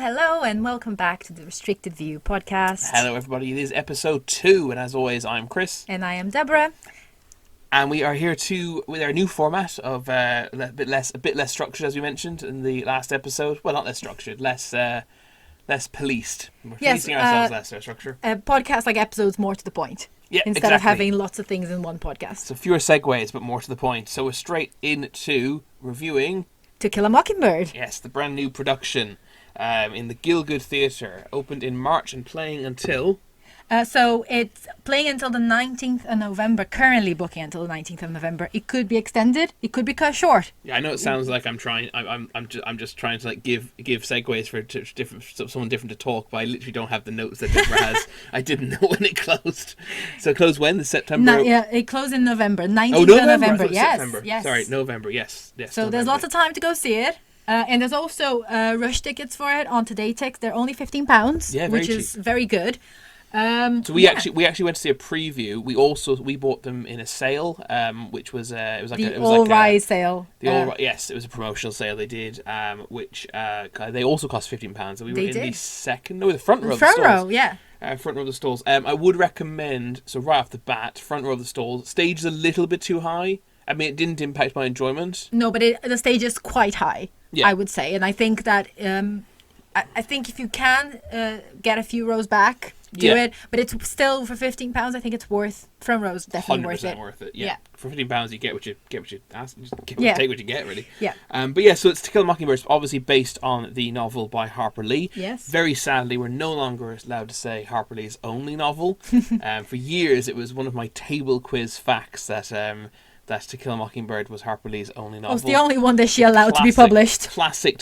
Hello, and welcome back to the Restricted View podcast. Hello, everybody. It is episode 2, and as always, I'm Chris. And I am Deborah. And we are here with our new format of a bit less structured, as we mentioned in the last episode. Well, not less structured, less policed. We're policing ourselves less, our structure. A podcast like episodes more to the point. Yeah, instead of having lots of things in one podcast. So fewer segues, but more to the point. So we're straight into reviewing To Kill a Mockingbird. Yes, the brand new production in the Gieldgud Theatre, opened in March and playing until... So it's playing until the 19th of November, currently booking until the 19th of November. It could be extended, it could be cut short. Yeah, I know it sounds like I'm just trying to like give segues for someone different to talk, but I literally don't have the notes that Deborah has. I didn't know when it closed. So it closed when? The September? Yeah, it closed in November, 19th of November. Yes, September. Yes. Sorry, November, yes. So November. There's lots of time to go see it. And there's also rush tickets for it on TodayTix. They're only £15, which is very good. So we actually went to see a preview. We bought them in a sale, which was it was the All Rise sale. Yes, it was a promotional sale they did, which they also cost £15. So we were in the front row. Front row, yeah. Front row of the stalls. I would recommend, so right off the bat, front row of the stalls. Stage is a little bit too high. I mean, it didn't impact my enjoyment. No, but the stage is quite high. Yeah. I would say, and I think that I think if you can get a few rows back, do it. But it's still for £15. I think it's worth front rows. Definitely worth it. 100% worth it. Yeah. For £15, you get what you ask. You just take what you get, really. Yeah. But yeah, so it's To Kill a Mockingbird. It's obviously based on the novel by Harper Lee. Yes. Very sadly, we're no longer allowed to say Harper Lee's only novel. For years, it was one of my table quiz facts that To Kill a Mockingbird was Harper Lee's only novel. It's the only one that she allowed to be published. Classic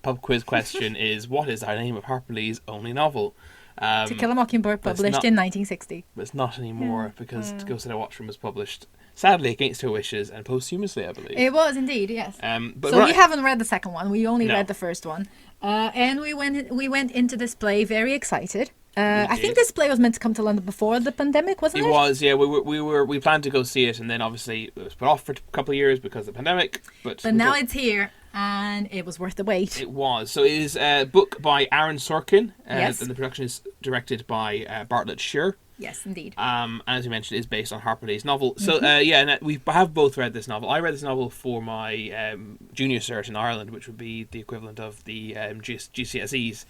pub quiz question is, what is the name of Harper Lee's only novel? To Kill a Mockingbird, published in 1960. But it's not anymore because To Go Sit a Watchroom was published, sadly, against her wishes and posthumously, I believe. It was indeed, yes. So we haven't read the second one. We only read the first one. And we went into this play very excited. I think this play was meant to come to London before the pandemic, wasn't it? It was, yeah. We planned to go see it, and then obviously it was put off for a couple of years because of the pandemic. But now it's here, and it was worth the wait. It was. So it is a book by Aaron Sorkin, yes. And the production is directed by Bartlett Sher. Yes, indeed. As you mentioned, it is based on Harper Lee's novel. So and we have both read this novel. I read this novel for my junior cert in Ireland, which would be the equivalent of the GCSEs.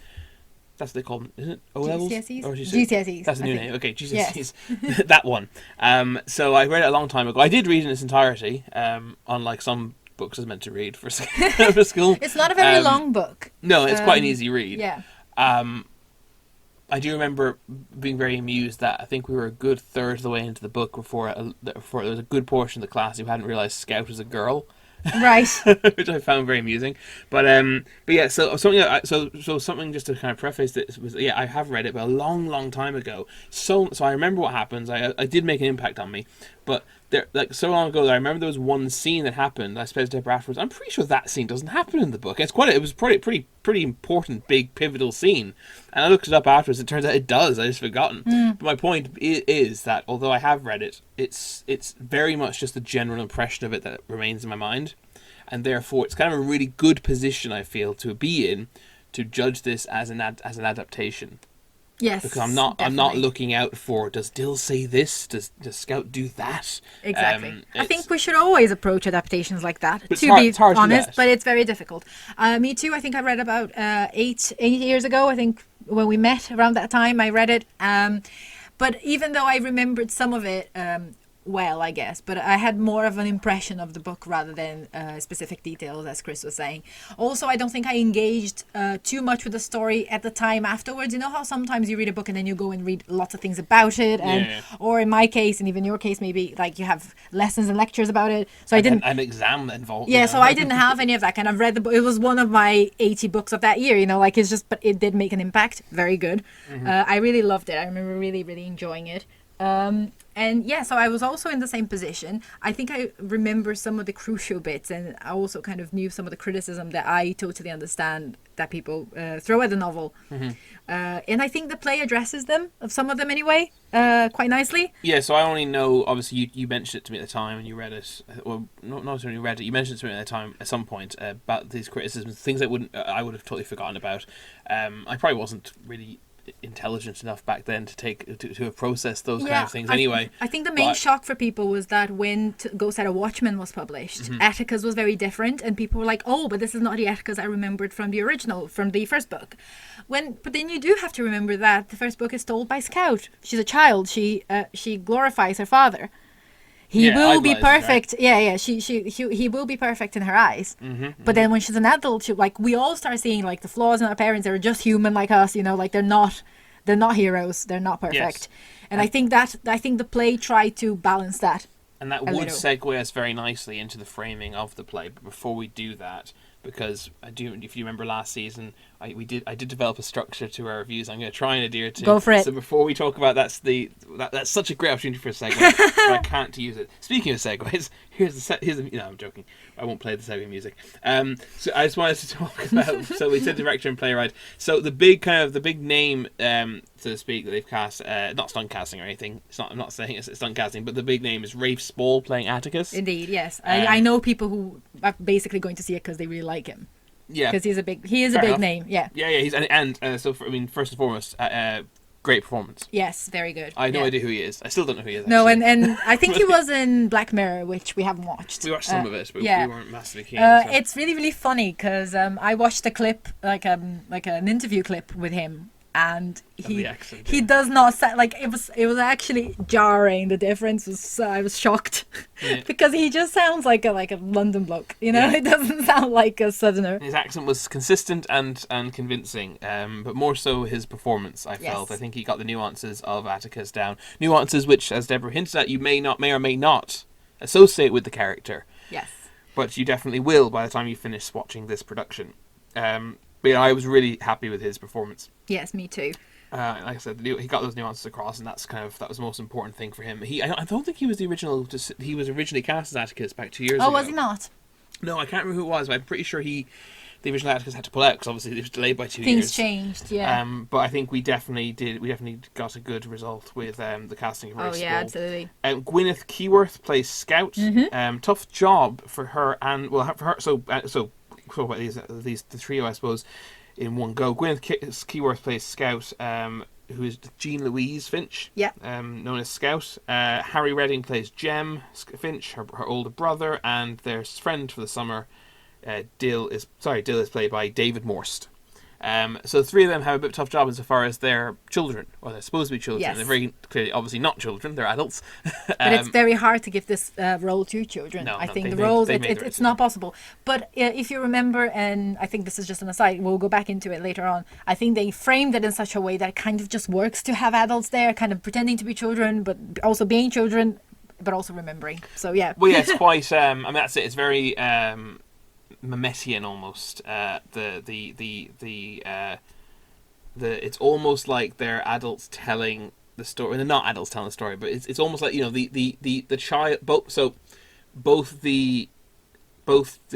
That's what they call them, isn't it? O-levels? GCSEs? Or GCSEs. That's the new name. Okay, GCSEs. Yes. That one. So I read it a long time ago. I did read in its entirety, unlike some books I was meant to read for school. It's not a very long book. No, it's quite an easy read. Yeah. I do remember being very amused that I think we were a good third of the way into the book before there was a good portion of the class who hadn't realised Scout was a girl. Right. Which I found very amusing. But yeah, so something just to kind of preface this was, I have read it, but a long time ago. So I remember what happens. I did make an impact on me, but so long ago that I remember there was one scene that happened. I suppose Deborah afterwards. I'm pretty sure that scene doesn't happen in the book. It was pretty important, big pivotal scene. And I looked it up afterwards. It turns out it does. I just forgotten. But my point is that although I have read it, it's very much just the general impression of it that remains in my mind, and therefore it's kind of a really good position I feel to be in to judge this as an adaptation. Yes, because I'm not looking out for, does Dill say this? Does Scout do that? Exactly. I think we should always approach adaptations like that, to be honest, but it's very difficult. Me too. I think I read about 8 years ago. I think when we met around that time, I read it. But even though I remembered some of it well, I guess, but I had more of an impression of the book rather than specific details, as Chris was saying. Also, I don't think I engaged too much with the story at the time afterwards. You know how sometimes you read a book and then you go and read lots of things about it, and or in my case, and even your case, maybe like you have lessons and lectures about it. So I didn't an exam involved. Yeah, so I didn't have any of that. Kind of read the book. It was one of my 80 books of that year. You know, like it's just, but it did make an impact. Very good. I really loved it. I remember really enjoying it. And yeah, so I was also in the same position. I think I remember some of the crucial bits, and I also kind of knew some of the criticism that I totally understand that people throw at the novel. And I think the play addresses them, of some of them anyway, quite nicely. Yeah, so I only know, obviously, you mentioned it to me at the time, and you read it. Well, not only read it, you mentioned it to me at the time, at some point, about these criticisms, things I would have totally forgotten about. I probably wasn't really intelligent enough back then to have processed those kind of things anyway. I think the main shock for people was that when Ghost at a Watchman was published, Atticus was very different, and people were like, oh, but this is not the Atticus I remembered from the original, from the first book. But then you do have to remember that the first book is told by Scout. She's a child. She glorifies her father. He will be perfect. He will be perfect in her eyes. But then when she's an adult, we all start seeing like the flaws in our parents. They're just human like us, like they're not heroes. They're not perfect. Yes. And I think the play tried to balance that. And that would segue us very nicely into the framing of the play. But before we do that, because if you remember last season, I did develop a structure to our reviews. I'm going to try and adhere to. Go for it. So before we talk about that's such a great opportunity for a segue, but I can't use it. Speaking of segues, I'm joking. I won't play the segue music. So I just wanted to talk about. So we said director and playwright. So the big name, so to speak, that they've cast, not stunt casting or anything. I'm not saying it's stunt casting, but the big name is Rafe Spall playing Atticus. Indeed, yes. I know people who are basically going to see it because they really like him. Yeah, because he is a big name. Yeah. Yeah. He's so first and foremost, great performance. Yes, very good. I have no idea who he is. I still don't know who he is. No, and I think he was in Black Mirror, which we haven't watched. We watched some of it, but we weren't massively keen. So. It's really, really funny because I watched a clip, like an interview clip with him, and he does not sound like it was actually jarring. The difference was I was shocked because he just sounds like a London bloke. It doesn't sound like a Southerner. His accent was consistent and convincing, but more so his performance. I felt. I think he got the nuances of Atticus down. Nuances which, as Deborah hinted at, you may or may not associate with the character. Yes. But you definitely will by the time you finish watching this production. But I was really happy with his performance. Yes, me too. Like I said, he got those nuances across, and that was the most important thing for him. I don't think he was the original. He was originally cast as Atticus back 2 years ago. Oh, was he not? No, I can't remember who it was, but I'm pretty sure the original Atticus had to pull out because obviously it was delayed by 2 years. Things changed, yeah. But I think we definitely got a good result with the casting of Rafe Spall. Oh yeah, absolutely. Gwyneth Keyworth plays Scout. Tough job for her, and for her. So talk about the trio, I suppose, in one go. Gwyneth Keyworth plays Scout, who is Jean Louise Finch, known as Scout. Harry Redding plays Jem Finch, her older brother, and their friend for the summer, Dill is played by David Morst. So the three of them have a bit of a tough job insofar as they're children, or they're supposed to be children. Yes. They're very clearly, obviously not children, they're adults. But it's very hard to give this role to children. I think it's not possible. But if you remember, and I think this is just an aside, we'll go back into it later on, I think they framed it in such a way that it kind of just works to have adults there, kind of pretending to be children, but also being children, but also remembering. So yeah. Well, yeah, it's quite, that's it, it's very... Memetian almost. It's almost like they're adults telling the story. They're not adults telling the story, but it's almost like the child. Both the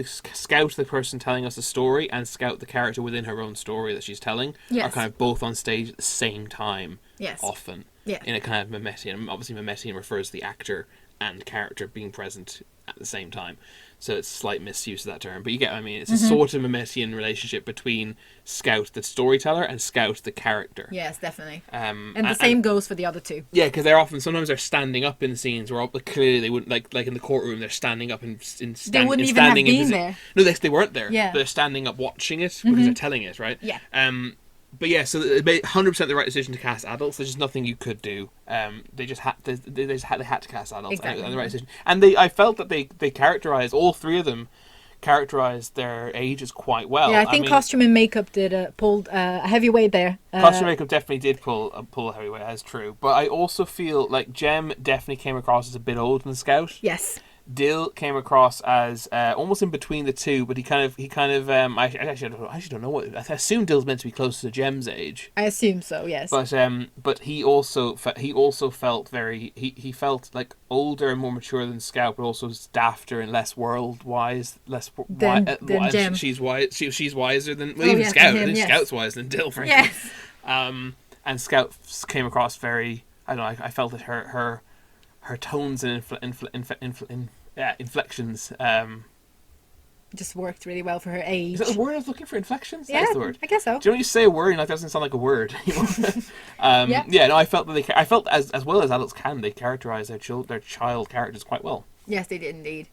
Scout, the person telling us the story, and Scout, the character within her own story that she's telling, are kind of both on stage at the same time. Yes. Often. Yeah. In a kind of Memetian. Obviously, Memetian refers to the actor and character being present at the same time. So it's a slight misuse of that term. But you get what I mean. It's a sort of Memetian relationship between Scout, the storyteller, and Scout, the character. Yes, definitely. And the same goes for the other two. Yeah, because sometimes they're standing up in scenes where clearly they wouldn't, like in the courtroom, they're standing up they wouldn't even have been there. No, they weren't there. Yeah. They're standing up watching it because they're telling it, right? Yeah. But yeah, so it made 100% the right decision to cast adults. There's just nothing you could do. They had to cast adults. Exactly. And the right decision. And I felt that they characterized, all three of them characterized their ages quite well. Yeah, I think costume and makeup pulled a heavy weight there. Costume and makeup definitely did pull a heavy weight, that's true. But I also feel like Jem definitely came across as a bit older than Scout. Yes. Dill came across as almost in between the two, but he kind of I actually don't know what I assume Dill's meant to be closer to Jem's age. I assume so, yes. But he also felt he felt like older and more mature than Scout, but also dafter and less world wise, than Jem. She's wiser than even Scout. I think Scout's wiser than Dill, frankly. Yes. And Scout came across very. I don't know. I felt that her tones and inflections just worked really well for her age. Is that the word I was looking for? Inflections? Yeah, that's the word. I guess so. Do you know when you say a word and that doesn't sound like a word? Yeah, no, I felt that I felt as well as adults can, they characterize their child characters quite well. Yes, they did indeed.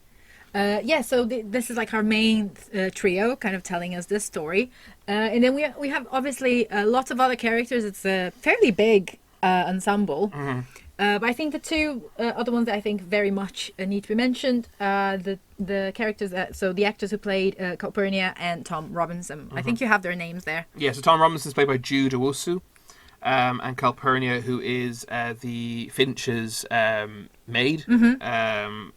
So this is like our main trio, kind of telling us this story, and then we have obviously lots of other characters. It's a fairly big ensemble. Mm-hmm. But I think the two other ones that I think very much need to be mentioned, the characters, so the actors who played Calpurnia and Tom Robinson. Mm-hmm. I think you have their names there. Yeah, so Tom Robinson is played by Jude Owusu, and Calpurnia, who is the Finch's maid,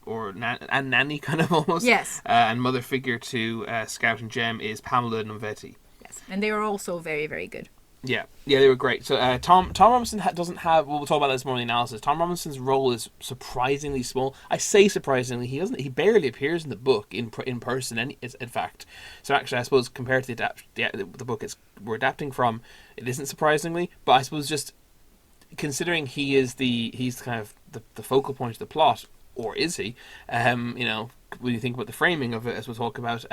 or nanny kind of almost. Yes. And mother figure to Scout and Jem is Pamela Novetti. Yes, and they were also very, very good. Yeah, they were great. So Tom Robinson doesn't have. We'll talk about this more in the analysis. Tom Robinson's role is surprisingly small. I say surprisingly. He barely appears in the book in person. In fact, so actually, I suppose compared to the book we're adapting from, it isn't surprisingly. But I suppose just considering he's kind of the focal point of the plot, or is he? When you think about the framing of it, as we'll talk about,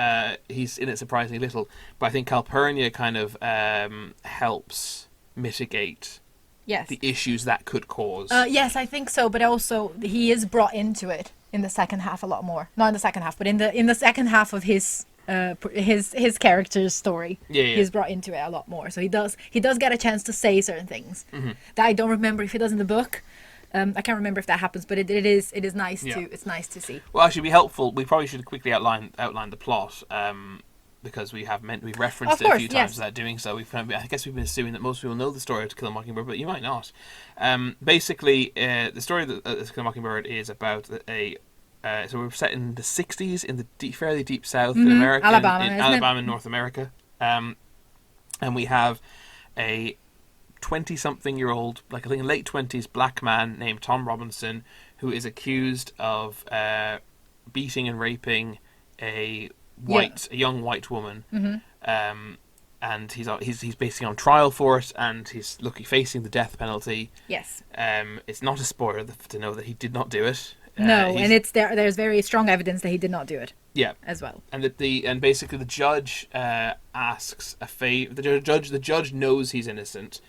he's in it surprisingly little. But I think Calpurnia kind of helps mitigate the issues that could cause. Yes, I think so. But also, he is brought into it in the second half a lot more. Not in the second half, but in the second half of his character's story. He's brought into it a lot more. So he does get a chance to say certain things that I don't remember if he does in the book. I can't remember if that happens, but it is nice to see. Well, actually, be helpful. We probably should quickly outline the plot, because we've referenced it a few times without doing so. I guess we've been assuming that most people know the story of To Kill a Mockingbird, but you might not. Basically, the story of To Kill a Mockingbird is about so we're set in the 60s in the fairly deep south in America, Alabama in North America, and we have a 20-something-year-old, like I think late 20s, black man named Tom Robinson, who is accused of beating and raping a young white woman, and he's basically on trial for it, and he's facing the death penalty. Yes. It's not a spoiler to know that he did not do it. No, and there's very strong evidence that he did not do it. Yeah, as well. And basically the judge asks a favor. The judge knows he's innocent.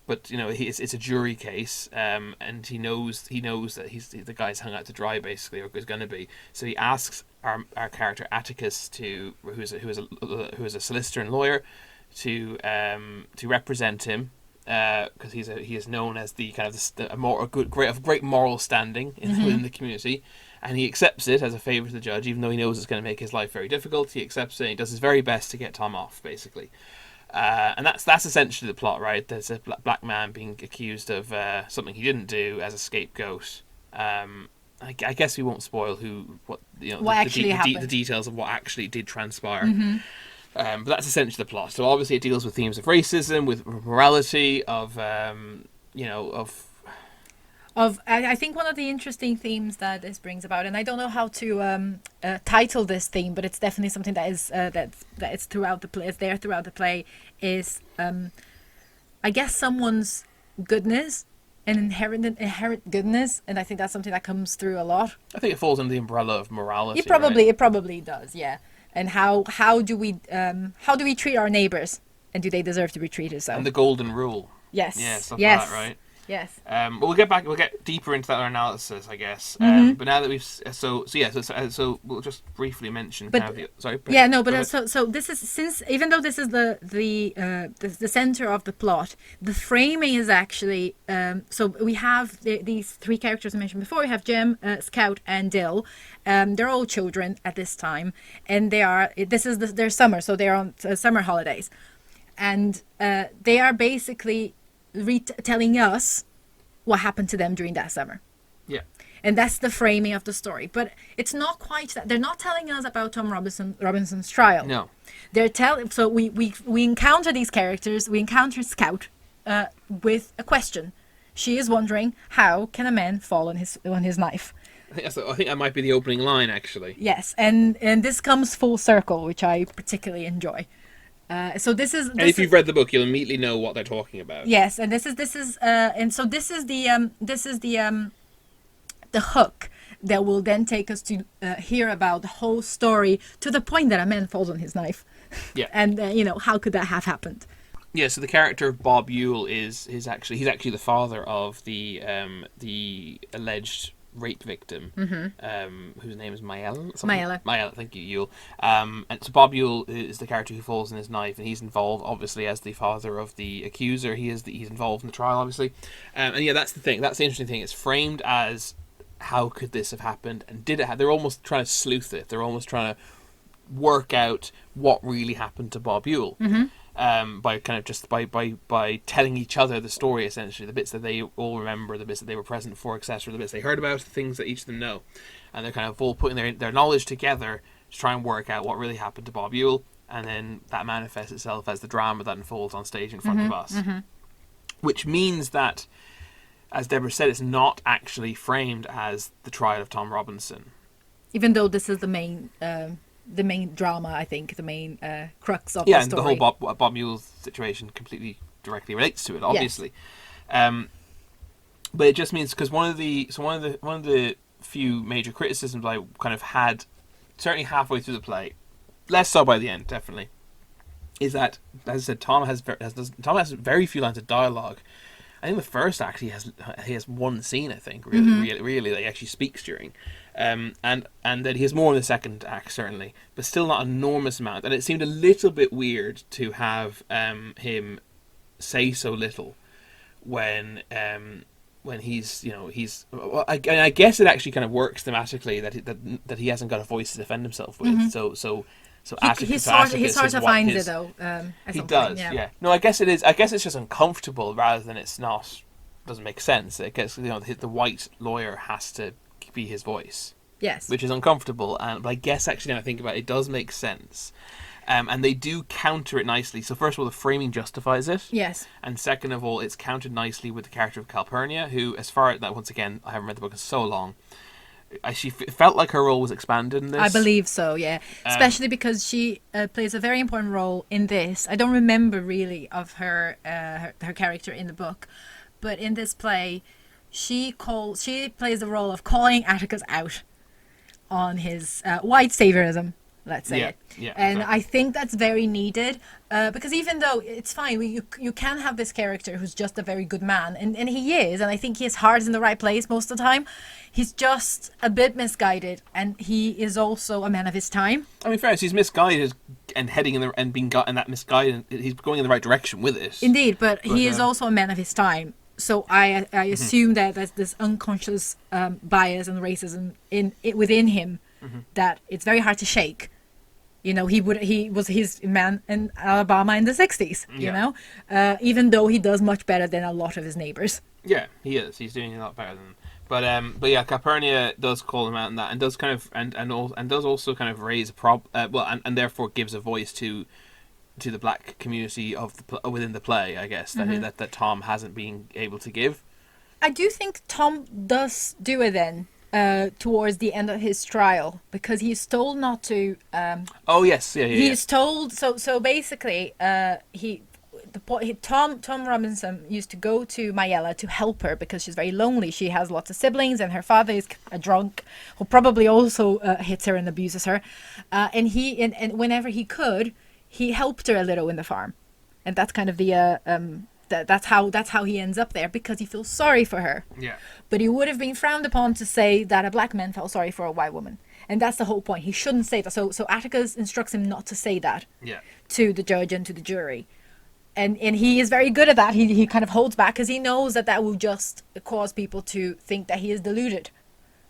But it's a jury case, and he knows that the guy's hung out to dry, basically, or is going to be. So he asks our character Atticus, who is a solicitor and lawyer, to represent him, because he is known as the kind of great moral standing within the community, and he accepts it as a favor to the judge, even though he knows it's going to make his life very difficult. He accepts it. And he does his very best to get Tom off, basically. And that's essentially the plot, right? There's a black man being accused of something he didn't do as a scapegoat. I guess we won't spoil the details of what actually did transpire. But that's essentially the plot. So obviously it deals with themes of racism, with morality, I think one of the interesting themes that this brings about, and I don't know how to title this theme, but it's definitely something that is that it's throughout the play. It's there throughout the play. Is I guess someone's goodness and inherent goodness, and I think that's something that comes through a lot. I think it falls under the umbrella of morality. It probably does, yeah. And how do we treat our neighbors, and do they deserve to be treated so? And the golden rule. Yes. Yeah, stuff like that, right? Yes. But we'll get deeper into that analysis, I guess. But now that we've so we'll just briefly mention. So this is even though this is the center of the plot, the framing is actually so we have these three characters I mentioned before. We have Jem, Scout, and Dill. They're all children at this time, and their summer, so they're on summer holidays, and they are basically telling us what happened to them during that summer. Yeah. And that's the framing of the story. But it's not quite that. They're not telling us about Tom Robinson's trial. No. They're telling. So we encounter these characters. We encounter Scout with a question. She is wondering, how can a man fall on his knife? I think that might be the opening line, actually. Yes, and this comes full circle, which I particularly enjoy. So this is. And if you've read the book, you'll immediately know what they're talking about. Yes, and this is the hook that will then take us to hear about the whole story to the point that a man falls on his knife. Yeah. And how could that have happened? Yeah, so the character of Bob Ewell he's actually the father of the alleged rape victim, whose name is Mayella, thank you, Ewell. And so Bob Ewell is the character who falls on his knife, and he's involved, obviously, as the father of the accuser. He's involved in the trial, obviously. And yeah, that's the thing. That's the interesting thing. It's framed as, how could this have happened, and did it have? They're almost trying to sleuth it. They're almost trying to work out what really happened to Bob Ewell. By kind of just by telling each other the story, essentially, the bits that they all remember, the bits that they were present for, etc., the bits they heard about, the things that each of them know, and they're kind of all putting their knowledge together to try and work out what really happened to Bob Ewell, and then that manifests itself as the drama that unfolds on stage in front of us, which means that, as Deborah said, it's not actually framed as the trial of Tom Robinson, even though this is the main drama, I think, the main crux of the story. Yeah, and the whole Bob Ewell situation completely directly relates to it, obviously. Yes. But it just means, because one of the few major criticisms I kind of had, certainly halfway through the play, less so by the end, definitely, is that, as I said, Tom has very few lines of dialogue. I think the first act he has one scene, I think, really that he actually speaks during. And then he has more in the second act, certainly, but still not an enormous amount. And it seemed a little bit weird to have him say so little when he's I guess it actually kind of works thematically that he hasn't got a voice to defend himself with. So he sort of finds it though. He does, yeah. No, I guess it is. I guess it's just uncomfortable rather than it's not. Doesn't make sense. I guess the white lawyer has to be his voice. Yes. Which is uncomfortable, but I guess actually, when I think about it, it does make sense. And they do counter it nicely. So first of all, the framing justifies it. Yes. And second of all, it's countered nicely with the character of Calpurnia, who, as far as that, once again, I haven't read the book in so long. She felt like her role was expanded in this. I believe so, yeah. Especially because she plays a very important role in this. I don't remember really of her character in the book, but in this play, she plays the role of calling Atticus out on his white saviorism, let's say. Yeah, and exactly. I think that's very needed, because even though it's fine, you can have this character who's just a very good man, and he is, and I think his heart is in the right place most of the time. He's just a bit misguided, and he is also a man of his time. I mean, fairness, he's misguided and heading in that misguided. He's going in the right direction with it. Indeed, but he is also a man of his time. So I assume that there's this unconscious bias and racism within him that it's very hard to shake. He was his man in Alabama in the 60s, even though he does much better than a lot of his neighbors. Yeah, he is. He's doing a lot better than them. But yeah, Calpurnia does call him out in that, and does kind of and does also kind of raise and therefore gives a voice to the black community within the play, I guess, that Tom hasn't been able to give. I do think Tom does do it then. Towards the end of his trial, because he's told not to. Oh yes, yeah. He's told so. Basically, Tom Robinson used to go to Mayella to help her because she's very lonely. She has lots of siblings, and her father is a drunk who probably also hits her and abuses her. And whenever he could, he helped her a little in the farm, and that's kind of the. That's how he ends up there, because he feels sorry for her. Yeah. But it would have been frowned upon to say that a black man felt sorry for a white woman, and that's the whole point. He shouldn't say that. So Atticus instructs him not to say that. Yeah. To the judge and to the jury, and he is very good at that. He kind of holds back because he knows that will just cause people to think that he is deluded.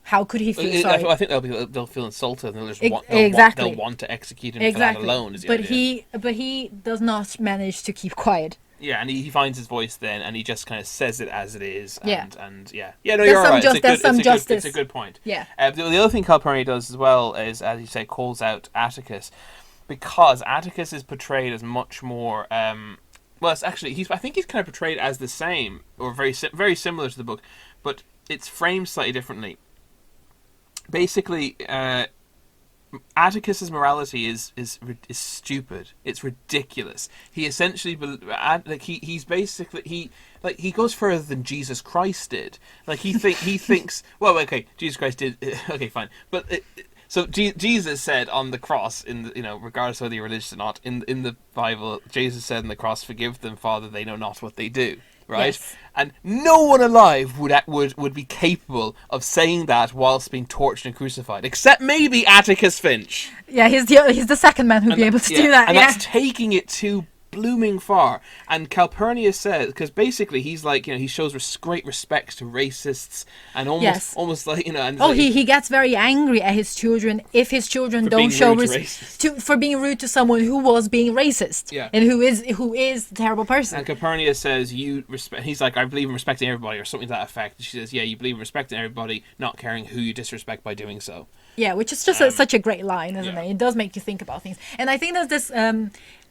How could he feel sorry? I think they'll feel insulted, and they'll want to execute him for that alone. But he does not manage to keep quiet. Yeah, and he finds his voice then, and he just kind of says it as it is. And no, there's you're right. There's some justice. It's a good point. Yeah. The other thing Calpurnia does as well is, as you say, calls out Atticus, because Atticus is portrayed as much more. Well, it's actually I think he's kind of portrayed as the same or very similar to the book, but it's framed slightly differently. Basically, Atticus's morality is stupid. It's ridiculous. He essentially he's basically he goes further than Jesus Christ did. Like he thinks well, okay, Jesus Christ did okay, fine, but so Jesus said on the cross, regardless of whether you're religious or not, in the Bible, Jesus said on the cross, "Forgive them, Father, they know not what they do." Right, yes. And no one alive would be capable of saying that whilst being tortured and crucified, except maybe Atticus Finch. Yeah, he's the second man who'd be able to do that. And that's taking it too blooming far. And Calpurnia says, because basically he's like, he shows great respect to racists and almost like, and he gets very angry at his children if his children don't show for being rude to someone who was being racist. Yeah. And who is a terrible person. And Calpurnia says, he's like, I believe in respecting everybody, or something to that effect. She says, yeah, you believe in respecting everybody, not caring who you disrespect by doing so. Yeah, which is just such a great line, isn't it? It does make you think about things. And I think there's this.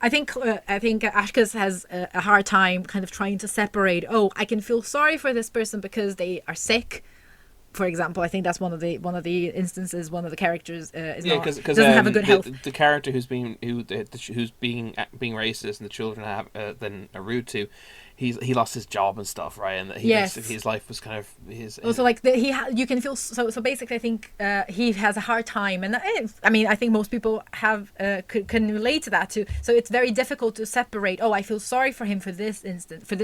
I think Atticus has a hard time kind of trying to separate. Oh, I can feel sorry for this person because they are sick. For example, I think that's one of the instances. One of the characters doesn't have a good health. The character who's being racist and the children then are rude to. He lost his job and stuff, right? And his life was kind of his. Also, you can feel so. Basically, I think he has a hard time, and I think most people can relate to that too. So it's very difficult to separate. Oh, I feel sorry for him for this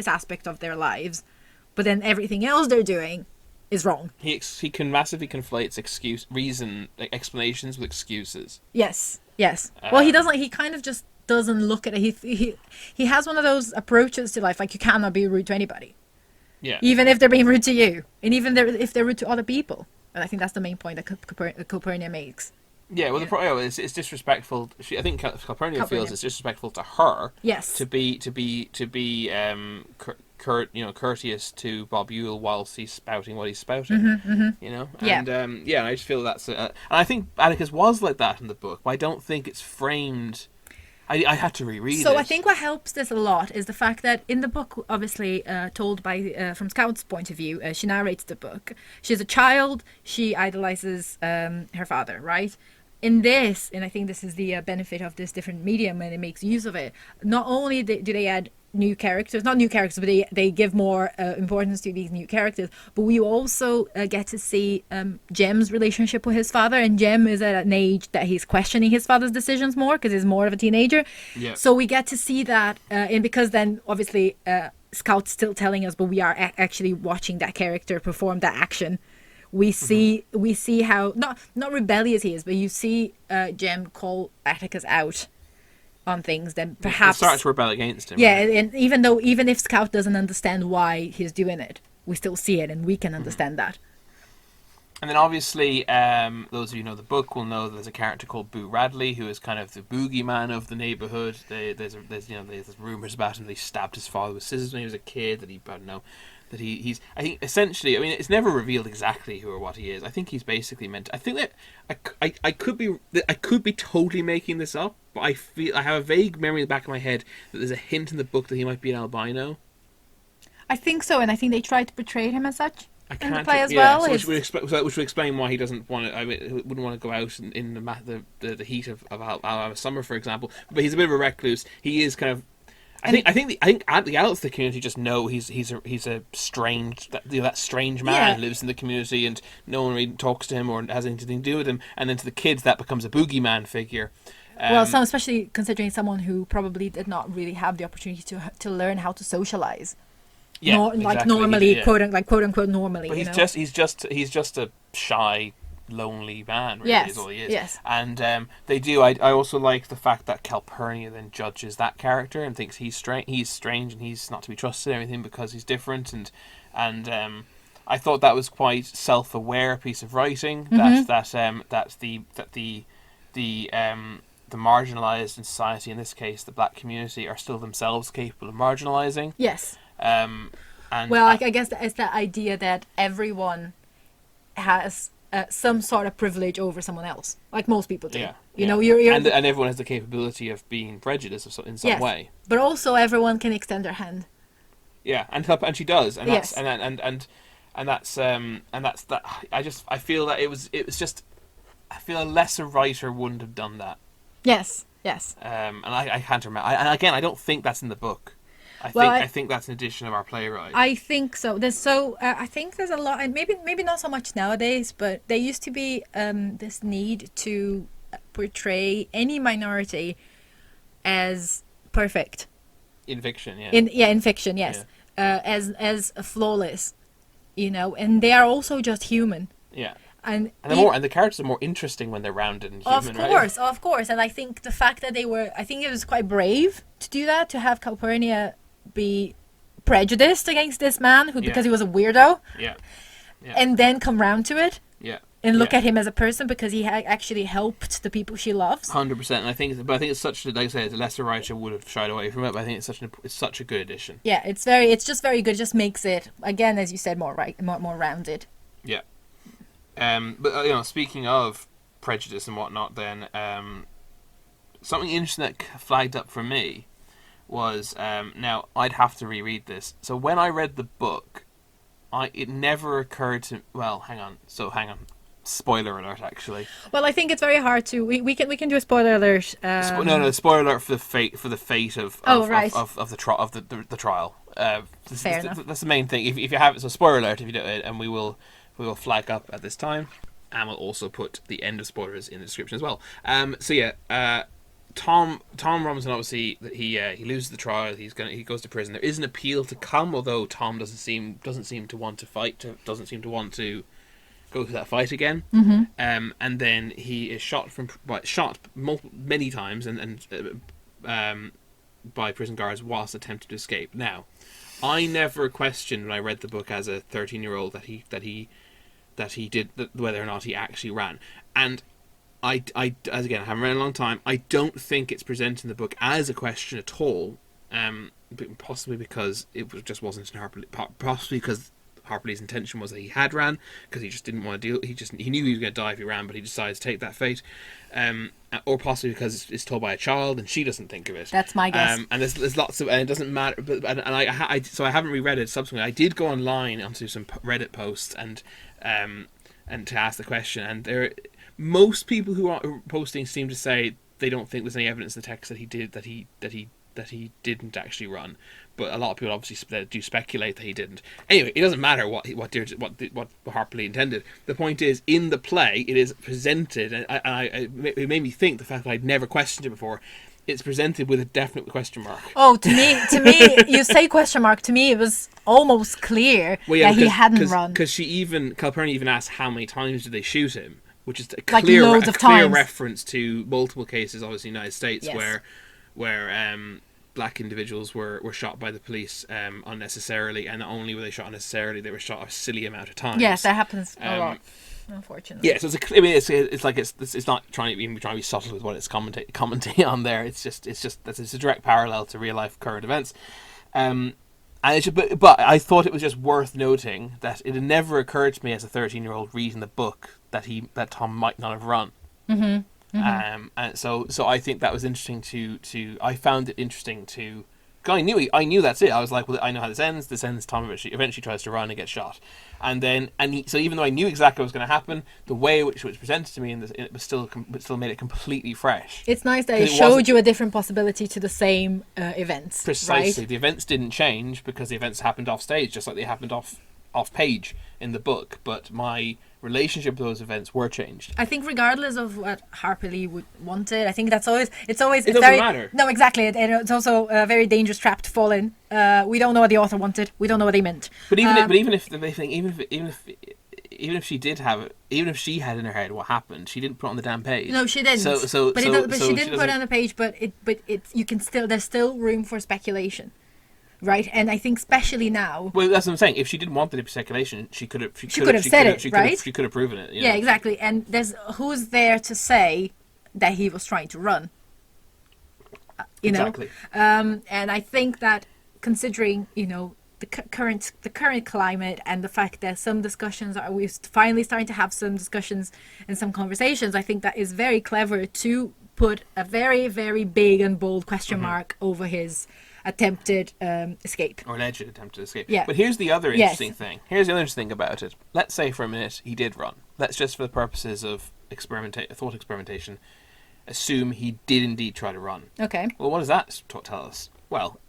aspect of their lives, but then everything else they're doing is wrong. He can massively conflates explanations with excuses. Yes. Well, he doesn't. He kind of just doesn't look at it. He has one of those approaches to life, like you cannot be rude to anybody. Yeah. Even if they're being rude to you, and even if they're rude to other people. And I think that's the main point that Calpurnia makes. Yeah, well, it's disrespectful. I think Calpurnia feels it's disrespectful to her. Yes. To be courteous to Bob Ewell whilst he's spouting what he's spouting. And I just feel that's and I think Atticus was like that in the book, but I don't think it's framed. I had to reread it. So I think what helps this a lot is the fact that in the book, obviously told by from Scout's point of view, she narrates the book. She's a child. She idolizes her father, right? In this, and I think this is the benefit of this different medium, and it makes use of it. Not only do they add not new characters, but they give more importance to these new characters, but we also get to see Jem's relationship with his father, and Jem is at an age that he's questioning his father's decisions more because he's more of a teenager. Yeah. So we get to see that, and because then obviously Scout's still telling us, but we are actually watching that character perform that action. We see how not rebellious he is, but you see Jem call Atticus out on things, then perhaps start to rebel against him. Yeah, right? And even if Scout doesn't understand why he's doing it, we still see it, and we can understand that. And then obviously, those of you who know the book will know that there's a character called Boo Radley, who is kind of the boogeyman of the neighborhood. There's rumors about him that he stabbed his father with scissors when he was a kid. He's I think essentially, I mean, it's never revealed exactly who or what he is. I think he's basically meant. I think that I could be totally making this up, but I have a vague memory in the back of my head that there's a hint in the book that he might be an albino. I think so, and I think they tried to portray him as such in the play as well. So which would explain why he doesn't want to. I mean, wouldn't want to go out in the heat of Alabama summer, for example. But he's a bit of a recluse. He is kind of. I think the adults of the community just know he's a strange that strange man who lives in the community, and no one really talks to him or has anything to do with him. And then to the kids, that becomes a boogeyman figure. Especially considering someone who probably did not really have the opportunity to learn how to socialize. Yeah, like normally, quote unquote normally. But he's just a shy, lonely man, really, is all he is. Yes. And they do. I also like the fact that Calpurnia then judges that character and thinks he's strange and he's not to be trusted and everything because he's different. And I thought that was quite self-aware piece of writing. That the marginalised in society, in this case the black community, are still themselves capable of marginalising. Yes. And well, I guess it's that idea that everyone has some sort of privilege over someone else, like most people do. Yeah. You know, you're and everyone has the capability of being prejudiced in some way. But also everyone can extend their hand. Yeah, and she does, and yes. that's that. I feel that it was just. I feel a lesser writer wouldn't have done that. Yes. And I can't remember. And again, I don't think that's in the book. I think that's an addition of our playwright. I think so. I think there's a lot, and maybe not so much nowadays, but there used to be this need to portray any minority as perfect. In fiction, yeah. In fiction, yes. Yeah. As flawless, you know, and they are also just human. Yeah. And the characters are more interesting when they're rounded and human, right? Of course. And I think the fact that I think it was quite brave to do that, to have Calpurnia be prejudiced against this man because he was a weirdo. Yeah. And then come round to it. Yeah. And look at him as a person because he actually helped the people she loves. 100%. And I think it's such, like I said, a lesser writer would have shied away from it. But I think it's such a good addition. Yeah, it's just very good. It just makes it, again, as you said, more rounded. Yeah. But you know, speaking of prejudice and whatnot, then something interesting that flagged up for me was now I'd have to reread this. So when I read the book, it never occurred to. Well, hang on. Spoiler alert, actually. Well, I think it's very hard to. We can do a spoiler alert. No, spoiler alert for the fate of the trial. Fair enough. That's the main thing. If you have it, so spoiler alert if you do it, and we will flag up at this time, and we'll also put the end of spoilers in the description as well. Tom Robinson, obviously, that he loses the trial. He goes to prison. There is an appeal to come, although Tom doesn't seem to want to fight. Doesn't seem to want to go through that fight again. Mm-hmm. And then he is shot many times and by prison guards whilst attempting to escape. Now, I never questioned when I read the book as a 13-year-old that he did whether or not he actually ran. And I again, I haven't read in a long time. I don't think it's presented in the book as a question at all. Possibly because it just wasn't in Harper. Possibly because Harper Lee's intention was that he had ran, because he just didn't want to deal. He knew he was going to die if he ran, but he decided to take that fate. Or possibly because it's told by a child and she doesn't think of it. That's my guess. And there's lots of, and it doesn't matter. But so I haven't reread it subsequently. I did go online onto some Reddit posts and to ask the question, and most people who are posting seem to say they don't think there's any evidence in the text that he didn't actually run. But a lot of people obviously do speculate that he didn't. Anyway, it doesn't matter what Harper Lee intended. The point is, in the play, it is presented, and it made me think the fact that I'd never questioned it before. It's presented with a definite question mark. Oh, to me, you say question mark. To me, it was almost clear that he hadn't run. Because Calpurnia even asked how many times did they shoot him, which is a clear clear reference to multiple cases, obviously in the United States, yes, where black individuals were shot by the police unnecessarily, and not only were they shot unnecessarily, they were shot a silly amount of times. Yes, that happens a lot, unfortunately. Yeah, so it's not trying to be subtle with what it's commenting on there. It's a direct parallel to real life current events. But I thought it was just worth noting that it had never occurred to me as a 13-year-old reading the book that Tom might not have run. Mm-hmm. Mm-hmm. And so I think that was interesting I found it interesting to. Cause I knew that's it. I was like, well, I know how this ends. This ends. Tom eventually tries to run and gets shot, so even though I knew exactly what was going to happen, the way which it was presented to me it was still made it completely fresh. It's nice that it showed you a different possibility to the same events. Precisely, right? The events didn't change because the events happened off stage, just like they happened off page in the book. But my relationship to those events were changed. I think regardless of what Harper Lee wanted, I think it doesn't matter. No, exactly. It's also a very dangerous trap to fall in. We don't know what the author wanted. We don't know what they meant. But even if she did have it, even if she had in her head what happened, she didn't put it on the damn page. No, she didn't. But she didn't put it on the page. But you can still, there's still room for speculation. Right, and I think especially now. Well, that's what I'm saying. If she didn't want the speculation, she could have said it, right? She could have proven it. Yeah, exactly. And who's there to say that he was trying to run? you know. Exactly. And I think that considering, you know, the current climate and the fact that some discussions are, we're finally starting to have some discussions and some conversations, I think that is very clever to put a very, very big and bold question mark over his attempted escape. Or alleged attempted escape. Yeah. But here's the other interesting thing. Here's the other interesting thing about it. Let's say for a minute he did run. Let's just, for the purposes of thought experimentation, assume he did indeed try to run. Okay. Well, what does that tell us? Well,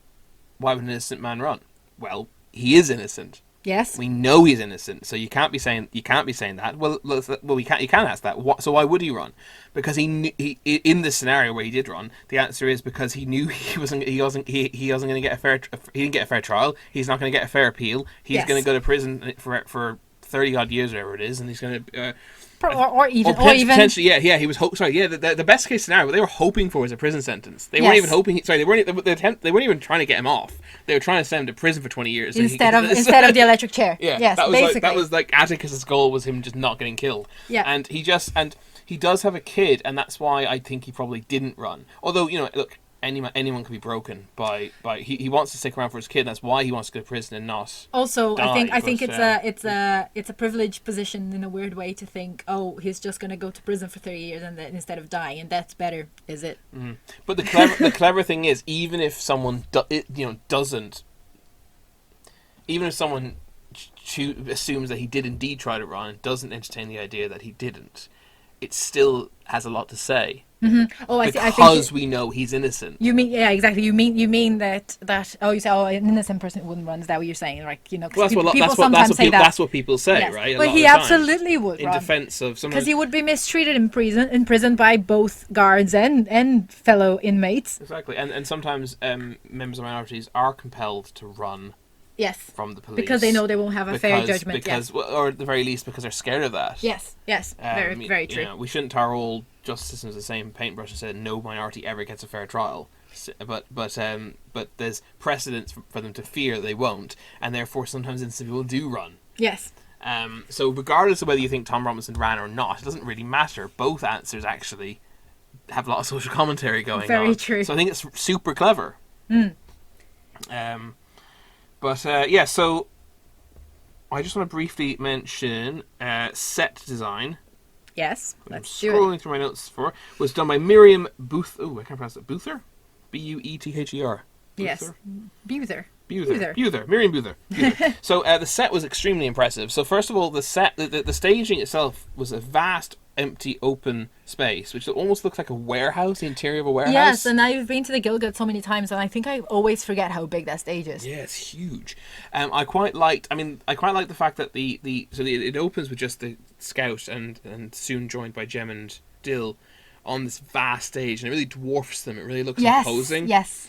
why would an innocent man run? Well, he is innocent. Yes. We know he's innocent, so you can't be saying that. Well, you can't ask that. So why would he run? Because he in this scenario where he did run, the answer is because he knew he wasn't going to get he didn't get a fair trial. He's not going to get a fair appeal. He's going to go to prison for 30 odd years, whatever it is, and he's going to. Or even potentially, he was the best case scenario. What they were hoping for was a prison sentence. They weren't even hoping. They weren't even trying to get him off. They were trying to send him to prison for 20 years instead of the electric chair. Yeah, yes, that was like Atticus's goal, was him just not getting killed. Yeah, and he does have a kid, and that's why I think he probably didn't run. Although, you know, look, anyone can be broken by he wants to stick around for his kid. That's why he wants to go to prison and not. Also, I think it's a privileged position in a weird way to think, oh, he's just going to go to prison for 30 years and then instead of dying, and that's better, is it? Mm-hmm. But the clever thing is, even if someone doesn't, even if someone assumes that he did indeed try to run and doesn't entertain the idea that he didn't, it still has a lot to say. Mm-hmm. Oh, because we know he's innocent. You mean, yeah, exactly. You mean that you say, oh, an innocent person wouldn't run. Is that what you're saying? Like, you know, well, that's what people say, yes. Right? Well, he absolutely would run in defense of someone, because he would be mistreated in prison by both guards and fellow inmates. Exactly, and sometimes members of minorities are compelled to run. Yes. From the police. Because they know they won't have a fair judgment. Or at the very least, because they're scared of that. Yes. Very true. You know, we shouldn't tar all justice systems the same paintbrush and say no minority ever gets a fair trial. But there's precedents for them to fear they won't, and therefore sometimes innocent people do run. Yes. So regardless of whether you think Tom Robinson ran or not, it doesn't really matter. Both answers actually have a lot of social commentary going on. Very true. So I think it's super clever. So I just want to briefly mention set design. Yes, let's do it. Scrolling through my notes was done by Miriam Booth. Oh, I can't pronounce it. Boother? Buether. Yes, Buether. Miriam Boother. So the set was extremely impressive. So first of all, the staging itself was a vast, empty, open space, which almost looks like a warehouse, the interior of a warehouse. Yes, and I've been to the Gieldgud so many times, and I think I always forget how big that stage is. Yeah, it's huge. I quite liked the fact that it opens with just the Scout and soon joined by Jem and Dill on this vast stage, and it really dwarfs them. It really looks imposing. Yes.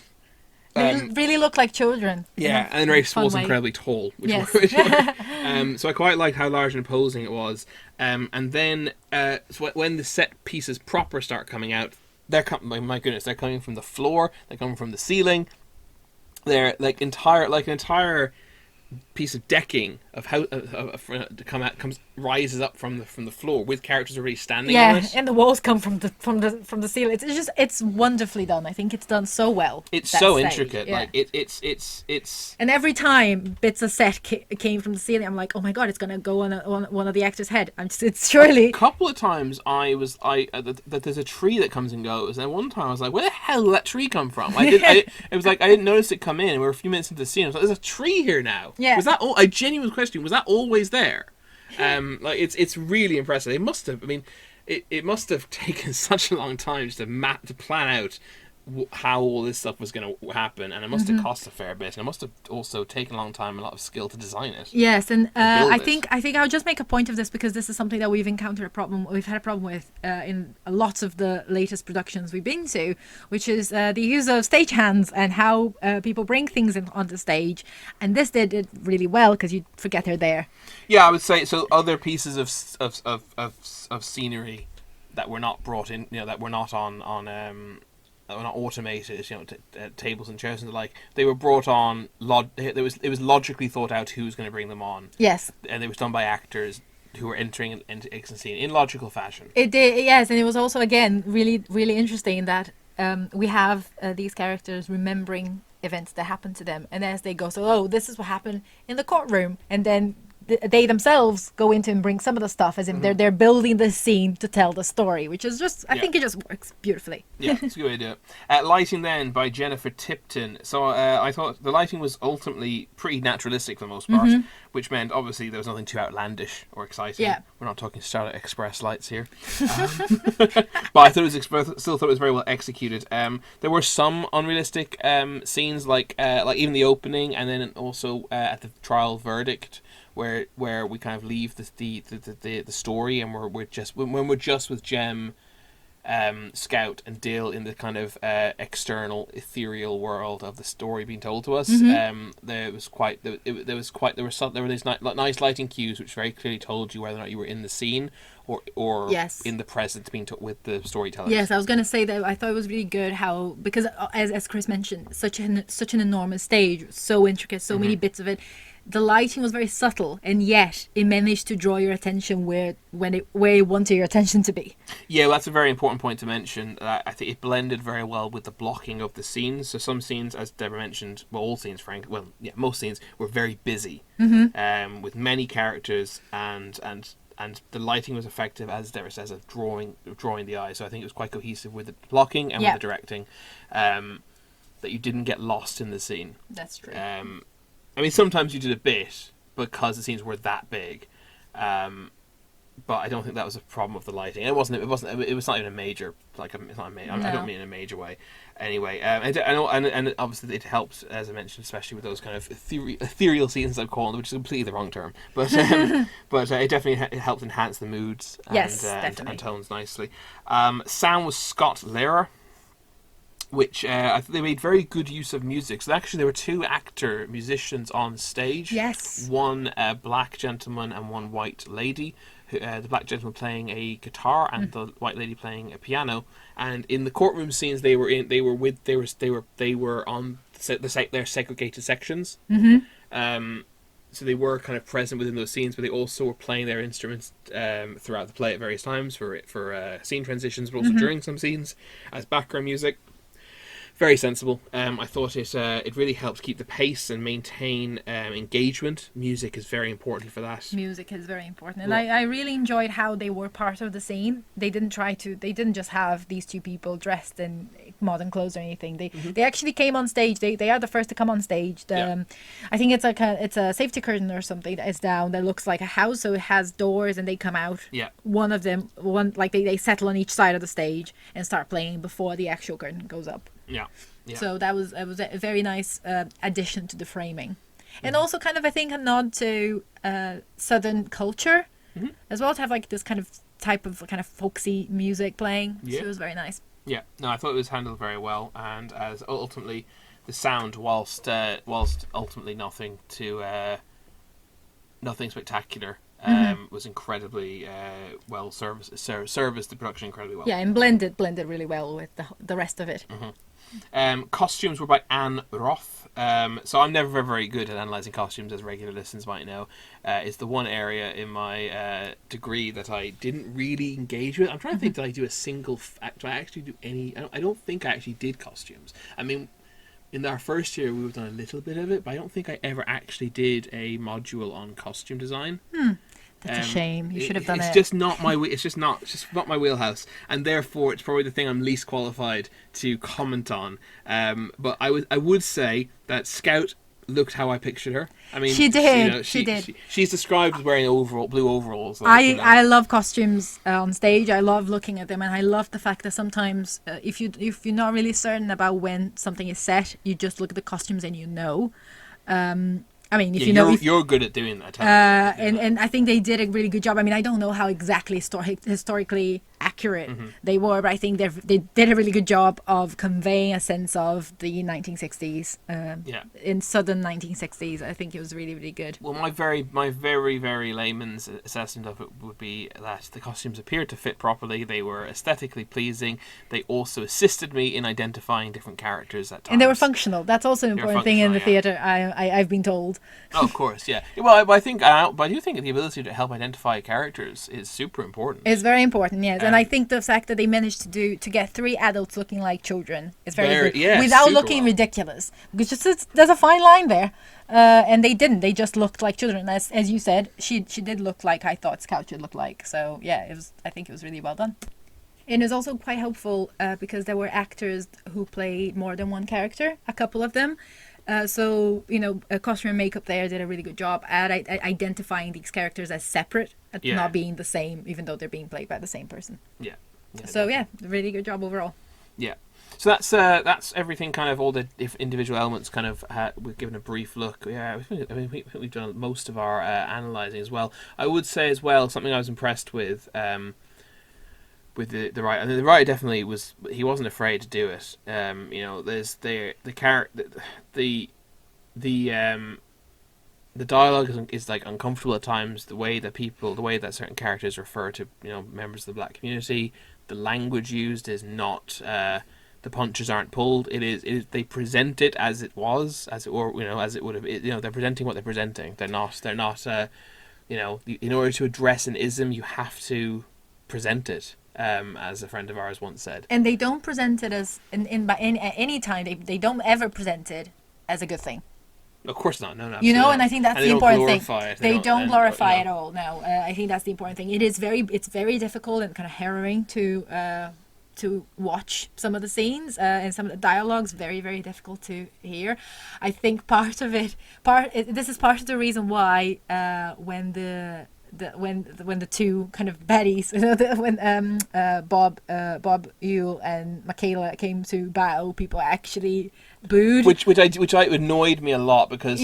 They really look like children. Yeah, and Rafe Spall's incredibly tall. So I quite liked how large and imposing it was. And then so when the set pieces proper start coming out, they're coming from the floor, they're coming from the ceiling. They're like an entire piece of decking of how rises up from the floor with characters already standing on it. And the walls come from the ceiling. It's wonderfully done. I think it's done so well. It's so intricate. Yeah. Like it's and every time bits of set came from the ceiling, I'm like, oh my god, it's gonna go on one of the actors' head. It's surely. A couple of times that there's a tree that comes and goes, and one time I was like, where the hell did that tree come from? I didn't notice it come in. And we were a few minutes into the scene. I was like, there's a tree here now. Yeah. Was that all? I genuinely question, was that always there? It's really impressive. It must have. I mean, it must have taken such a long time to plan out how all this stuff was going to happen, and it must have cost a fair bit, and it must have also taken a long time, a lot of skill to design it. Yes, and I think I'll just make a point of this because this is something that we've had a problem with in lots of the latest productions we've been to, which is the use of stagehands and how people bring things on the stage, and this did it really well because you forget they're there. Yeah, I would say so. Other pieces of scenery that were not brought in, that were not that were not automated, tables and chairs and the like. They were brought on. It was logically thought out who's going to bring them on. Yes, and it was done by actors who were entering into the scene in logical fashion. It did, yes, and it was also again really really interesting that we have these characters remembering events that happened to them, and as they go, so this is what happened in the courtroom, and then they themselves go into and bring some of the stuff as if they're building the scene to tell the story, which is just I think it just works beautifully. Yeah, it's a good way to do it. Lighting then by Jennifer Tipton. So I thought the lighting was ultimately pretty naturalistic for the most part, which meant obviously there was nothing too outlandish or exciting. Yeah. We're not talking Starlight Express lights here. But I thought still thought it was very well executed. There were some unrealistic scenes like even the opening, and then also at the trial verdict, where we kind of leave the story, and we're just with Jem, Scout, and Dill in the kind of external ethereal world of the story being told to us. There were these nice lighting cues which very clearly told you whether or not you were in the scene or Yes. in the present being with the storytellers. Yes, I was going to say that I thought it was really good how, because as Chris mentioned, such an enormous stage, so intricate, so many bits of it. The lighting was very subtle, and yet it managed to draw your attention where you wanted your attention to be. Yeah, well, that's a very important point to mention. I think it blended very well with the blocking of the scenes. So some scenes, as Deborah mentioned, all scenes, most scenes were very busy, with many characters, and the lighting was effective, as Deborah says, of drawing the eye. So I think it was quite cohesive with the blocking and with the directing, that you didn't get lost in the scene. That's true. I mean, sometimes you did a bit because the scenes were that big, but I don't think that was a problem with the lighting. It was not even a major, it's not a major. I don't mean in a major way. Anyway, and obviously it helps, as I mentioned, especially with those kind of ethereal scenes, I'm calling them, which is completely the wrong term, but it definitely helped enhance the moods and tones nicely. Sound was Scott Lehrer, which I think they made very good use of music. So actually there were two musicians on stage. Yes. One black gentleman and one white lady. The black gentleman playing a guitar and the white lady playing a piano. And in the courtroom scenes they were on their segregated sections. So they were kind of present within those scenes, but they also were playing their instruments throughout the play at various times for scene transitions, but also during some scenes as background music. Very sensible. I thought it really helps keep the pace and maintain engagement. Music is very important for that. Music is very important, and I really enjoyed how they were part of the scene. They didn't just have these two people dressed in modern clothes or anything. They actually came on stage. They are the first to come on stage. I think it's a safety curtain or something that is down that looks like a house, so it has doors, and they come out. Yeah. One of them, they settle on each side of the stage and start playing before the actual curtain goes up. Yeah. So it was a very nice addition to the framing, and also kind of I think a nod to Southern culture as well, to have like this kind of type of kind of folksy music playing. Yeah. So it was very nice. Yeah, no, I thought it was handled very well, and as ultimately the sound, whilst ultimately nothing spectacular, was incredibly well serviced the production incredibly well. Yeah, and blended really well with the rest of it. Costumes were by Anne Roth. So I'm never very, very good at analysing costumes, as regular listeners might know. It's the one area in my degree that I didn't really engage with. I'm trying to think, did I do a single... do I actually do any... I don't think I actually did costumes. I mean, in our first year, we have done a little bit of it, but I don't think I ever actually did a module on costume design. That's a shame. You should have done it. It's just not my my wheelhouse, and therefore it's probably the thing I'm least qualified to comment on. But I would say that Scout looked how I pictured her. I mean, she did. She did. She's described as wearing blue overalls. I love costumes on stage. I love looking at them, and I love the fact that sometimes if you're not really certain about when something is set, you just look at the costumes and you know. I mean, you're good at doing that. And I think they did a really good job. I mean, I don't know how exactly historically accurate they were, but I think they did a really good job of conveying a sense of the 1960s. In southern 1960s, I think it was really, really good. Well, my very, very layman's assessment of it would be that the costumes appeared to fit properly. They were aesthetically pleasing. They also assisted me in identifying different characters at times. And they were functional. That's also an important thing in the theatre, I've been told. Oh, of course, yeah. Well, I do think the ability to help identify characters is super important. It's very important, yes. And think the fact that they managed to get 3 adults looking like children is very good, yeah, without looking ridiculous. Because there's a fine line there, and they didn't. They just looked like children. As you said, she did look like I thought Scout should look like. So yeah, I think it was really well done. And it was also quite helpful because there were actors who played more than one character, a couple of them. So, costume and makeup there did a really good job at identifying these characters as separate, not being the same, even though they're being played by the same person. Yeah. So, really good job overall. Yeah. So that's everything, kind of all the individual elements kind of we've given a brief look. Yeah, we've done most of our analysing as well. I would say as well, something I was impressed with the writer. I mean, the writer definitely was. He wasn't afraid to do it. There's the dialogue is like uncomfortable at times. The way that certain characters refer to members of the black community. The language used is not. The punches aren't pulled. It is. They present it as it was, as it were. As it would have. They're presenting what they're presenting. They're not. In order to address an ism, you have to present it. As a friend of ours once said. And they don't present it as at any time. They don't ever present it as a good thing. Of course not. No. And I think that's the important thing. They don't glorify it no. all. No, I think that's the important thing. It's very difficult and kind of harrowing to watch some of the scenes and some of the dialogues. Very, very difficult to hear. I think this is part of the reason why when the two kind of baddies, when Bob Ewell and Michaela came to battle, people actually booed. Which annoyed me a lot because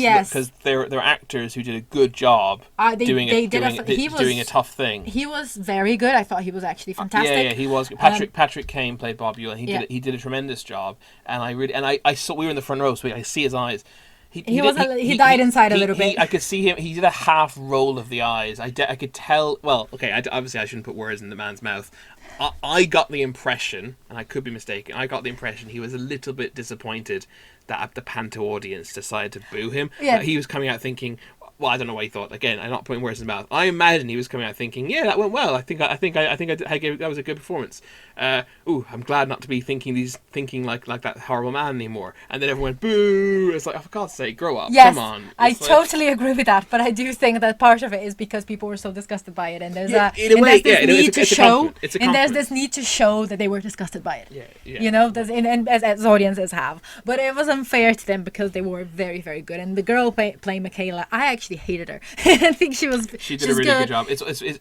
they're actors who did a good job doing a tough thing. He was very good. I thought he was actually fantastic. Yeah, he was. Patrick Kane played Bob Ewell, and he did a tremendous job. And I saw, we were in the front row, so I see his eyes. He died inside a little bit. I could see him. He did a half roll of the eyes. I could tell. Well, okay. Obviously, I shouldn't put words in the man's mouth. I got the impression, and I could be mistaken. I got the impression he was a little bit disappointed that the Panto audience decided to boo him. Yeah. He was coming out thinking. Well, I don't know what he thought. Again, I'm not putting words in his mouth. I imagine he was coming out thinking, "Yeah, that went well. I think that was a good performance." I'm glad not to be thinking like that horrible man anymore. And then everyone went, "Boo!" It's like, oh, for God's sake, grow up. Yes, come on. I totally agree with that. But I do think that part of it is because people were so disgusted by it, and there's this need to show, and there's this need to show that they were disgusted by it. Yeah. As audiences have. But it was unfair to them because they were very, very good. And the girl playing Michaela, I actually hated her. I think she did a really good job.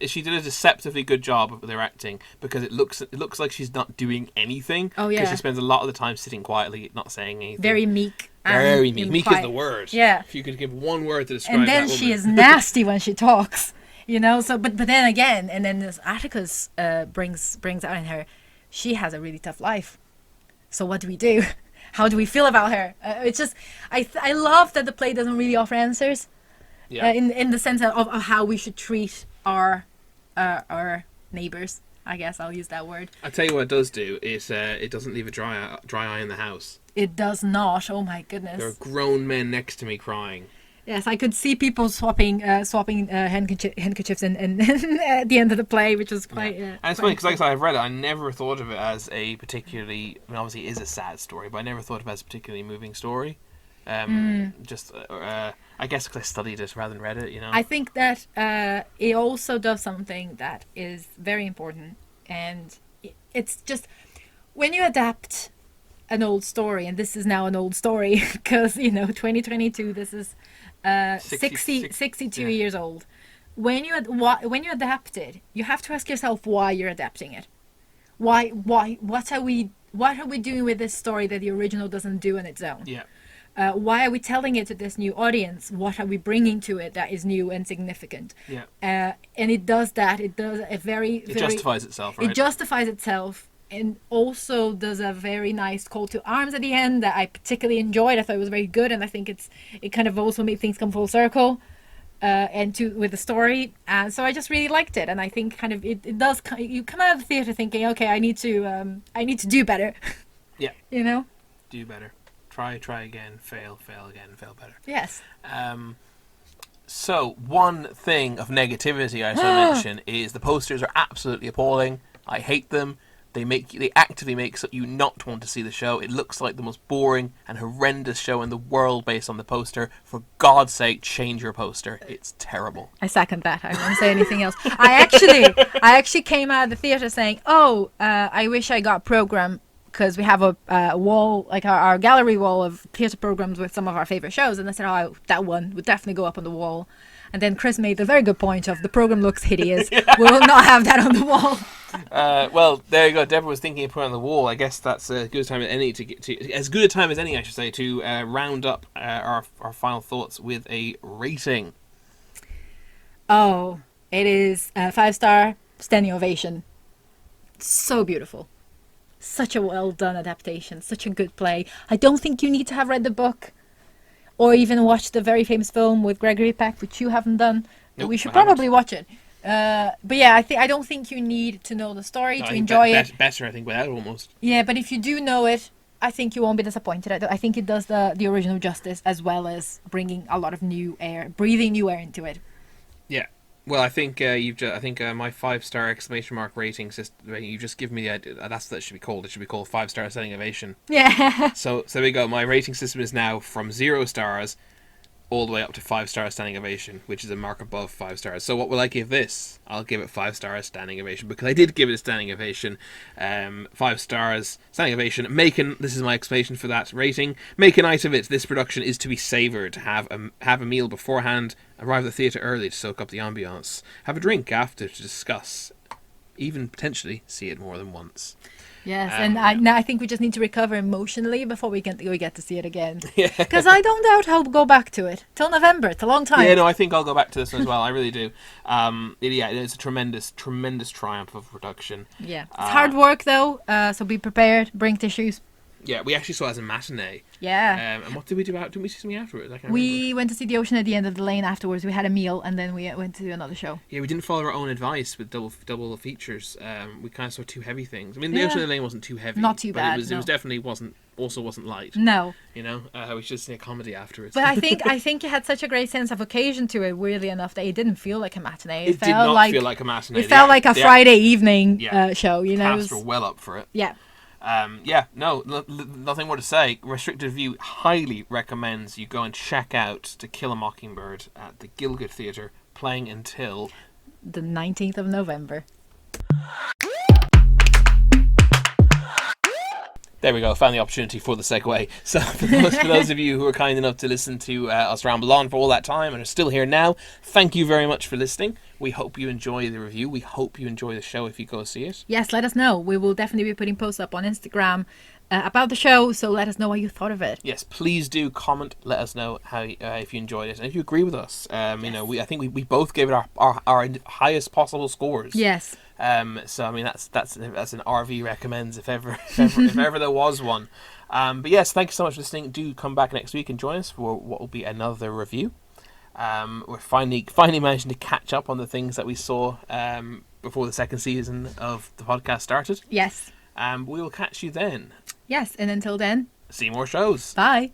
She did a deceptively good job of their acting because it looks like she's not doing anything. Oh yeah. Because she spends a lot of the time sitting quietly, not saying anything. Very meek. Very meek. Meek is the word. Yeah. If you could give one word to describe and then that woman. she is nasty when she talks. So but then again, and then this Atticus brings out in her, she has a really tough life. So what do we do? How do we feel about her? It's just I love that the play doesn't really offer answers. Yeah. In the sense of how we should treat our neighbours. I guess I'll use that word. I tell you what it does do is it doesn't leave a dry eye in the house. It does not. Oh my goodness. There are grown men next to me crying. Yes, I could see people swapping handkerchiefs and at the end of the play, which was quite. And it's funny because, like I've read it, I never thought of it as a particularly. I mean, obviously, it is a sad story, but I never thought of it as a particularly moving story. I guess because I studied it rather than read it, I think that it also does something that is very important, and it's just when you adapt an old story, and this is now an old story because 2022, this is 62 years old. When you adapt it, you have to ask yourself why you're adapting it. Why? What are we doing with this story that the original doesn't do on its own? Yeah. Why are we telling it to this new audience? What are we bringing to it that is new and significant? Yeah. And it does that. It does a It justifies itself, right? It justifies itself, and also does a very nice call to arms at the end that I particularly enjoyed. I thought it was very good, and I think it kind of also made things come full circle, with the story. So I just really liked it, and I think kind of it does. You come out of the theater thinking, okay, I need to do better. Yeah. Do better. Try again, fail again, fail better. Yes. So one thing of negativity I should mention is the posters are absolutely appalling. I hate them. They actively make you not want to see the show. It looks like the most boring and horrendous show in the world based on the poster. For God's sake, change your poster. It's terrible. I second that. I won't say anything else. I actually came out of the theatre saying, I wish I got program, because we have a wall, like our gallery wall of theatre programs with some of our favourite shows. And I said, that one would definitely go up on the wall. And then Chris made the very good point of the program looks hideous. We'll not have that on the wall. Well, there you go. Deborah was thinking of putting on the wall. I guess that's as good a time as any as good a time as any, I should say, to round up our final thoughts with a rating. Oh, it is a 5-star standing ovation. So beautiful. Such a well done adaptation. Such a good play. I don't think you need to have read the book, or even watch the very famous film with Gregory Peck, which you haven't done. Nope, we should probably watch it. But yeah, I don't think you need to know the story to enjoy it. Better, I think, without almost. Yeah, but if you do know it, I think you won't be disappointed. I think it does the original justice, as well as bringing a lot of new air, breathing new air into it. Yeah. Well, I think my 5-star exclamation mark rating system. You just give me the idea. That's what it should be called. It should be called 5-star standing ovation. Yeah. So there we go. My rating system is now from 0 stars all the way up to 5-star standing ovation, which is a mark above 5 stars. So what will I give this? I'll give it 5 stars standing ovation, because I did give it a standing ovation. 5 stars standing ovation. This is my explanation for that rating. Make a night of it. This production is to be savoured. Have a meal beforehand. Arrive at the theatre early to soak up the ambience. Have a drink after to discuss. Even potentially see it more than once. Yes, and I think we just need to recover emotionally before we get to see it again. Yeah. Because I don't doubt I'll go back to it till November. It's a long time. Yeah, no, I think I'll go back to this as well. I really do. It's a tremendous triumph of production. Yeah, it's hard work though. So be prepared. Bring tissues. Yeah, we actually saw it as a matinee. Yeah. And what did we do? Didn't we see something afterwards? We went to see the ocean at the end of the lane afterwards. We had a meal, and then we went to do another show. Yeah, we didn't follow our own advice with double features. We kind of saw 2 heavy things. I mean, the ocean at the lane wasn't too heavy. Not too bad. It was definitely wasn't light. No. You know, we should see a comedy afterwards. But I think it had such a great sense of occasion to it, weirdly enough, that it didn't feel like a matinee. It did not feel like a matinee. It felt like a Friday evening show. You know, cast were well up for it. Yeah. Nothing more to say. Restricted View highly recommends you go and check out To Kill a Mockingbird at the Gieldgud Theatre, playing until the 19th of November. There we go, found the opportunity for the segue. So for those of you who are kind enough to listen to us ramble on for all that time and are still here now, thank you very much for listening. We hope you enjoy the review. We hope you enjoy the show if you go see it. Yes, let us know. We will definitely be putting posts up on Instagram about the show, so let us know what you thought of it. Yes, please do comment. Let us know how if you enjoyed it and if you agree with us. Yes. You know, I think we both gave it our highest possible scores. Yes. So I mean that's an RV recommends if ever there was one. But yes, thank you so much for listening. Do come back next week and join us for what will be another review. We're finally managing to catch up on the things that we saw before the second season of the podcast started. Yes. We will catch you then. Yes, and until then, see more shows. Bye.